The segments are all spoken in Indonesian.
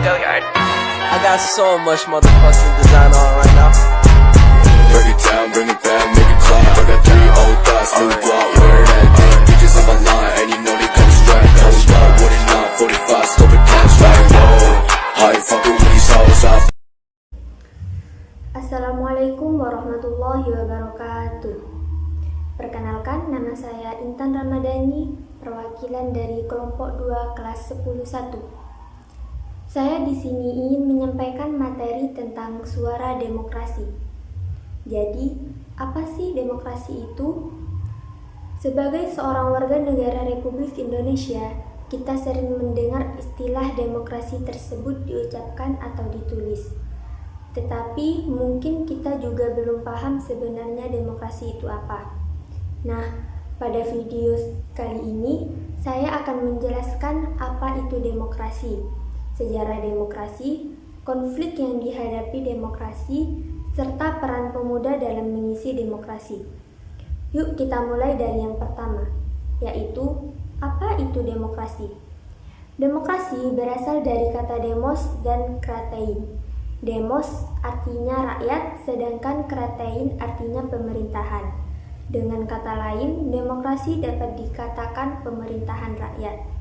Go yard. I got so much motherfucking design on right now. Break it down, bring it back, make it clap. I got 3 old thoughts, new block, where that thing. Bitches on my line, and you know they come straight. Hold up, what it not, 45, scope it cash like whoa. High fucking with these hoes up. Assalamualaikum warahmatullahi wabarakatuh. Perkenalkan, nama saya Intan Ramadhani, perwakilan dari kelompok 2 kelas 10-1. Saya di sini ingin menyampaikan materi tentang suara demokrasi. Jadi, apa sih demokrasi itu? Sebagai seorang warga negara Republik Indonesia, kita sering mendengar istilah demokrasi tersebut diucapkan atau ditulis. Tetapi mungkin kita juga belum paham sebenarnya demokrasi itu apa. Nah, pada video kali ini saya akan menjelaskan apa itu demokrasi, sejarah demokrasi, konflik yang dihadapi demokrasi, serta peran pemuda dalam mengisi demokrasi. Yuk kita mulai dari yang pertama, yaitu apa itu demokrasi? Demokrasi berasal dari kata demos dan kratein. Demos artinya rakyat, sedangkan kratein artinya pemerintahan. Dengan kata lain, demokrasi dapat dikatakan pemerintahan rakyat.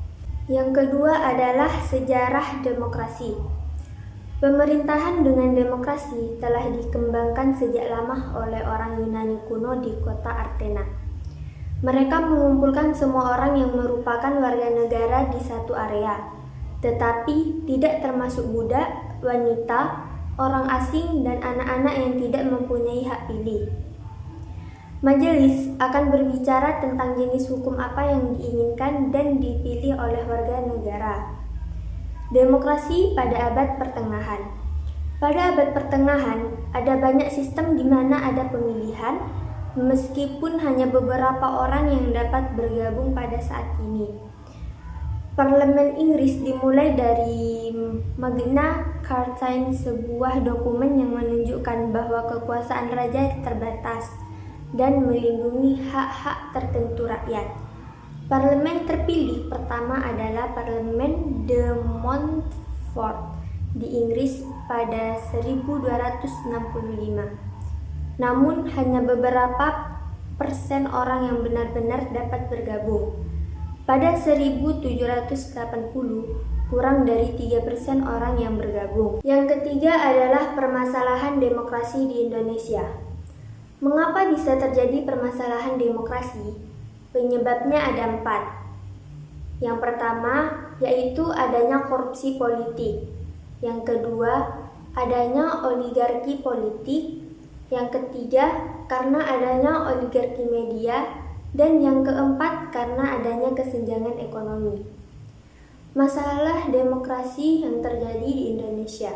Yang kedua adalah sejarah demokrasi. Pemerintahan dengan demokrasi telah dikembangkan sejak lama oleh orang Yunani kuno di kota Athena. Mereka mengumpulkan semua orang yang merupakan warga negara di satu area, tetapi tidak termasuk budak, wanita, orang asing, dan anak-anak yang tidak mempunyai hak pilih. Majelis akan berbicara tentang jenis hukum apa yang diinginkan dan dipilih oleh warga negara. Demokrasi pada abad pertengahan. Pada abad pertengahan, ada banyak sistem di mana ada pemilihan, meskipun hanya beberapa orang yang dapat bergabung pada saat ini. Parlemen Inggris dimulai dari Magna Carta, sebuah dokumen yang menunjukkan bahwa kekuasaan raja terbatas dan melindungi hak-hak tertentu rakyat. Parlemen terpilih pertama adalah Parlemen de Montfort di Inggris pada 1265. Namun hanya beberapa persen orang yang benar-benar dapat bergabung. Pada 1780, kurang dari 3% orang yang bergabung. Yang ketiga adalah permasalahan demokrasi di Indonesia. Mengapa bisa terjadi permasalahan demokrasi? Penyebabnya ada 4. Yang pertama, yaitu adanya korupsi politik. Yang kedua, adanya oligarki politik. Yang ketiga, karena adanya oligarki media. Dan yang keempat, karena adanya kesenjangan ekonomi. Masalah demokrasi yang terjadi di Indonesia.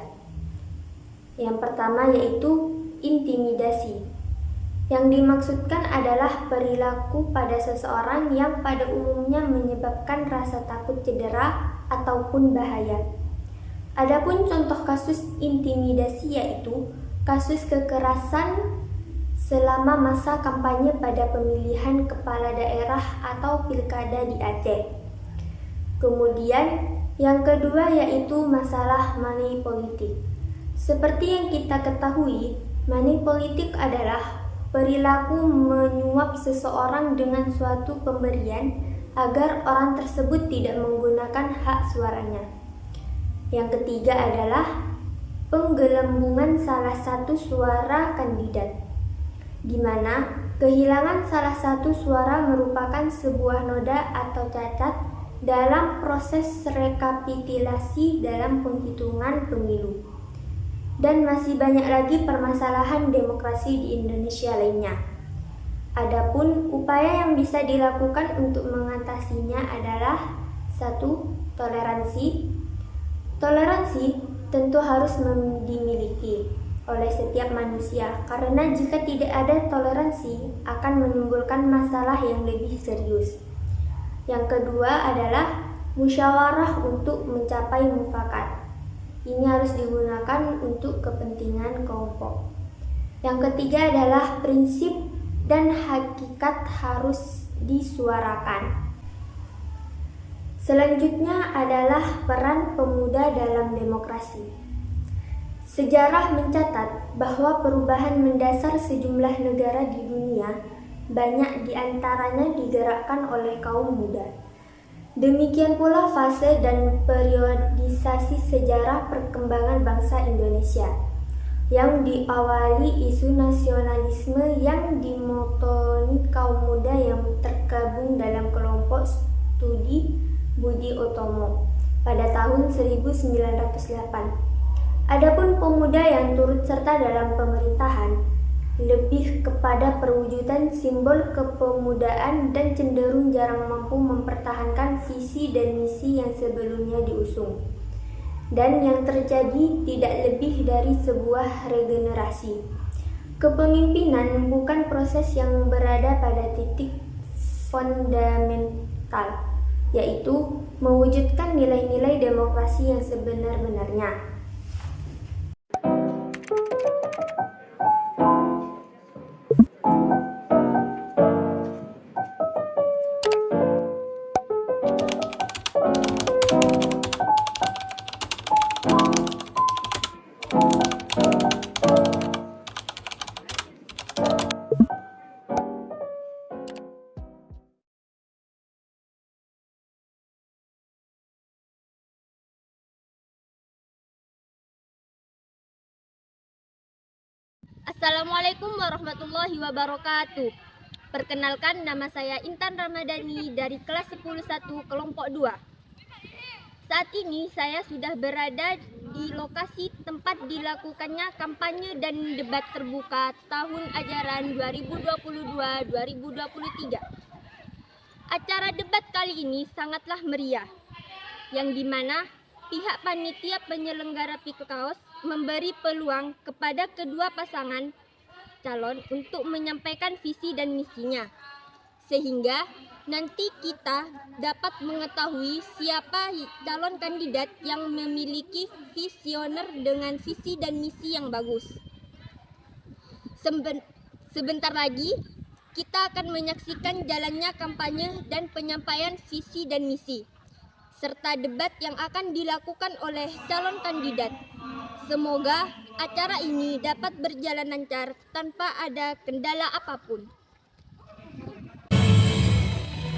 Yang pertama yaitu intimidasi. Yang dimaksudkan adalah perilaku pada seseorang yang pada umumnya menyebabkan rasa takut cedera ataupun bahaya. Adapun contoh kasus intimidasi yaitu kasus kekerasan selama masa kampanye pada pemilihan kepala daerah atau pilkada di Aceh. Kemudian yang kedua yaitu masalah money politik. Seperti yang kita ketahui, money politik adalah perilaku menyuap seseorang dengan suatu pemberian agar orang tersebut tidak menggunakan hak suaranya. Yang ketiga adalah penggelembungan salah satu suara kandidat, di mana kehilangan salah satu suara merupakan sebuah noda atau cacat dalam proses rekapitulasi dalam penghitungan pemilu. Dan masih banyak lagi permasalahan demokrasi di Indonesia lainnya. Adapun upaya yang bisa dilakukan untuk mengatasinya adalah 1. Toleransi. Toleransi tentu harus dimiliki oleh setiap manusia, karena jika tidak ada toleransi akan menimbulkan masalah yang lebih serius. Yang kedua adalah musyawarah untuk mencapai mufakat. Ini harus digunakan untuk kepentingan kelompok. Yang ketiga adalah prinsip dan hakikat harus disuarakan. Selanjutnya adalah peran pemuda dalam demokrasi. Sejarah mencatat bahwa perubahan mendasar sejumlah negara di dunia banyak diantaranya digerakkan oleh kaum muda. Demikian pula fase dan periodisasi sejarah perkembangan bangsa Indonesia yang diawali isu nasionalisme yang dimotoni kaum muda yang tergabung dalam kelompok studi Budi Utomo pada tahun 1908. Adapun pemuda yang turut serta dalam pemerintahan lebih kepada perwujudan simbol kepemudaan dan cenderung jarang mampu mempertahankan visi dan misi yang sebelumnya diusung. Dan yang terjadi tidak lebih dari sebuah regenerasi. Kepemimpinan bukan proses yang berada pada titik fundamental, yaitu mewujudkan nilai-nilai demokrasi yang sebenar-benarnya. Assalamualaikum warahmatullahi wabarakatuh. Perkenalkan, nama saya Intan Ramadhani dari kelas 10-1 kelompok 2. Saat ini saya sudah berada di lokasi tempat dilakukannya kampanye dan debat terbuka tahun ajaran 2022-2023. Acara debat kali ini sangatlah meriah, yang dimana pihak panitia penyelenggara PIKKAUS memberi peluang kepada kedua pasangan calon untuk menyampaikan visi dan misinya, sehingga nanti kita dapat mengetahui siapa calon kandidat yang memiliki visioner dengan visi dan misi yang bagus. Sebentar lagi kita akan menyaksikan jalannya kampanye dan penyampaian visi dan misi, serta debat yang akan dilakukan oleh calon kandidat. Semoga acara ini dapat berjalan lancar tanpa ada kendala apapun.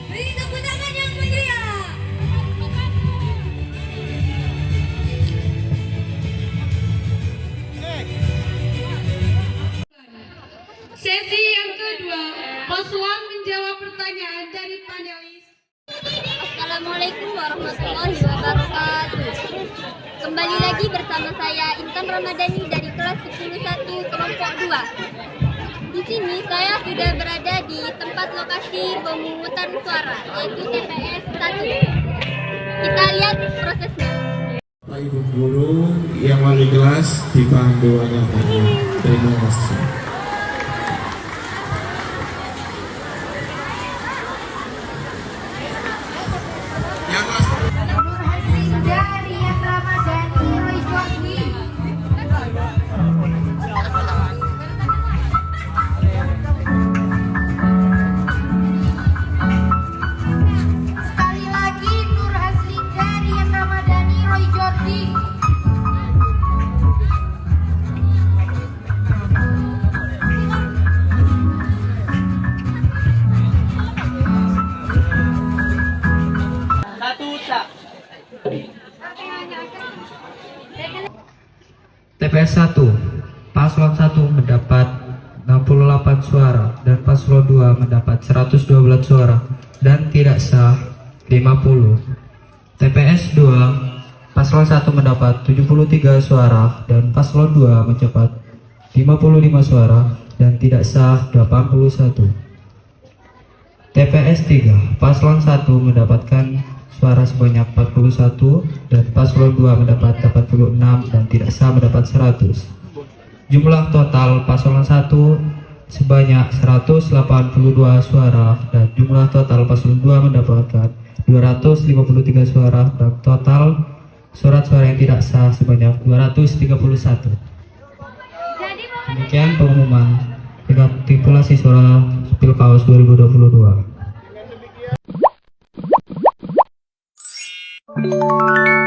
Beri tepuk tangan yang meriah. Sesi yang kedua, paslon menjawab pertanyaan dari panelis. Assalamualaikum warahmatullahi wabarakatuh. Kembali lagi bersama saya Intan Ramadhani dari kelas 10-1 kelompok 2. Di sini saya sudah berada di tempat lokasi pemungutan suara, yaitu TPS 1. Kita lihat prosesnya. Bapak Ibu guru yang wali kelas dipandu anak-anak. Terima kasih. TPS 1, paslon 1 mendapat 68 suara dan paslon 2 mendapat 112 suara dan tidak sah 50. TPS 2, paslon 1 mendapat 73 suara dan paslon 2 mendapat 55 suara dan tidak sah 81. TPS 3, paslon 1 mendapatkan suara sebanyak 41 dan paslon 2 mendapat 86 dan tidak sah mendapat 100. Jumlah total paslon 1 sebanyak 182 suara dan jumlah total paslon 2 mendapatkan 253 suara dan total surat suara yang tidak sah sebanyak 231. Demikian pengumuman rekapitulasi suara PIKKAUS 2022. Assalamualaikum.